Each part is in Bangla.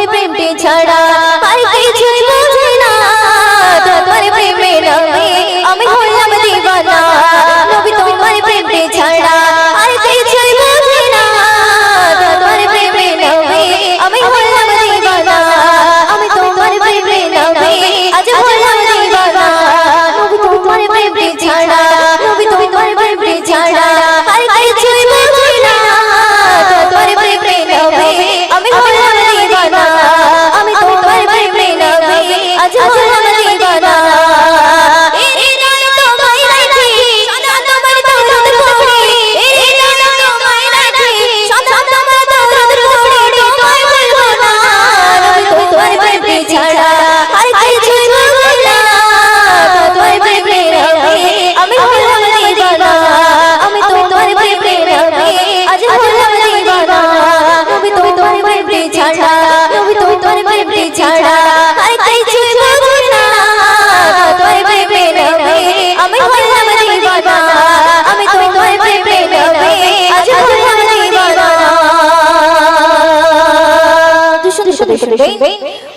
প্রেমটি ছাড়া আর কিছুই বুঝি না তোমার প্রেমে নবী আমি হলাম দিওয়ানা নবী তোমার প্রেমটি ছাড়া আর কিছুই বুঝি না তোমার প্রেমে নবী আমি হলাম দিওয়ানা আমি তোমার প্রেমে নবী আজ হলাম দিওয়ানা নবী তোমার প্রেমটি ছাড়া নবী তোমার প্রেমটি ছাড়া আর কিছুই বুঝি না তোমার প্রেমে নবী আমি হলাম দিওয়ানা আমি তোমার প্রেমে নবী আজ হলাম দিওয়ানা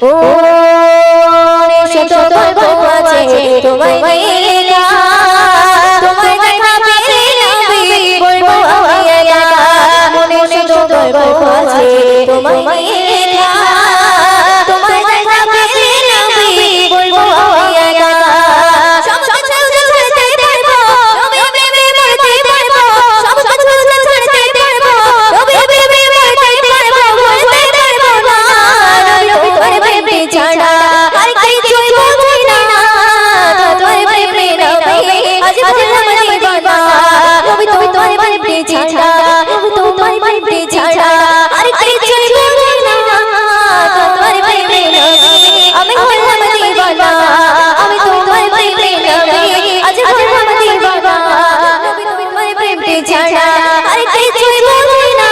ও শত গল্প আছে তোমায় মেলা তোমায় দেখা পেলে নবী বলবো আমি একা মনে শত গল্প আছে তোমায় মেলা তোমায় দেখা পেলে নবী বলবো আমি একা সব কিছু ছাড়তে পারবো নবী প্রেমে মরতে পারবো সব কিছু ছাড়তে পারবো নবী প্রেমে মরতে পারবো ভুলতে পারবো না নবী তোমার প্রেমে ছাড়া আর কিছুই বুঝি না তোমার প্রেমে নবী আজ হলাম দিওয়ানা নবী তোমার প্রেমে ছাড়া নবী তোমার প্রেমে ছাড়া আর কিছুই বুঝি না তোমার প্রেমে নবী আমি হলাম দিওয়ানা আমি তোমার প্রেমে নবী আজ হলাম দিওয়ানা নবী তোমার প্রেমে ছাড়া আর কিছুই বুঝি না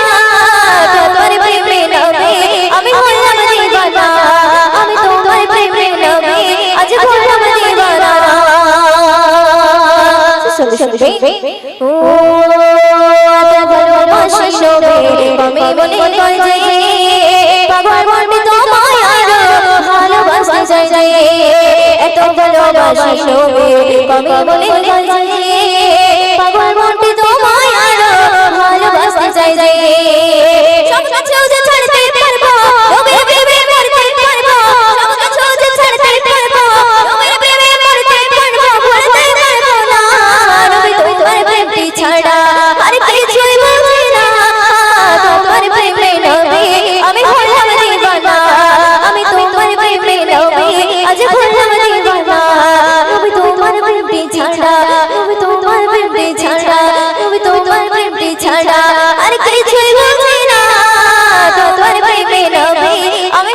তোমার প্রেমে নবী আমি হলাম দিওয়ানা আমি তোমার প্রেমে নবী আজ হলাম দিওয়ানা ও ভালোবাসি নবী আমি মনে করি পাগল মনে তোমায় আরো ভালোবাসতে চাই এত ভালোবাসি নবী আমি মনে করি পাগল মনে তোমায় আরো ভালোবাসতে চাই সব কিছু ছাড়তে পারবো নবী প্রেমে মরতে পারবো সব কিছু ছাড়তে পারবো নবী প্রেমে মরতে পারবো ভুলতে পারবো না নবী তোমার প্রেমটি ছাড়া আর কিছুই বুঝি না তোমার প্রেমে নবী আমি হলাম দিওয়ানা আমি তোমার প্রেমে নবী আজ হলাম দিওয়ানা নবী তোমার প্রেমটি ছাড়া নবী তোমার প্রেমটি ছাড়া নবী তোমার প্রেমটি ছাড়া আর কিছুই বুঝি না তোমার প্রেমে নবী আমি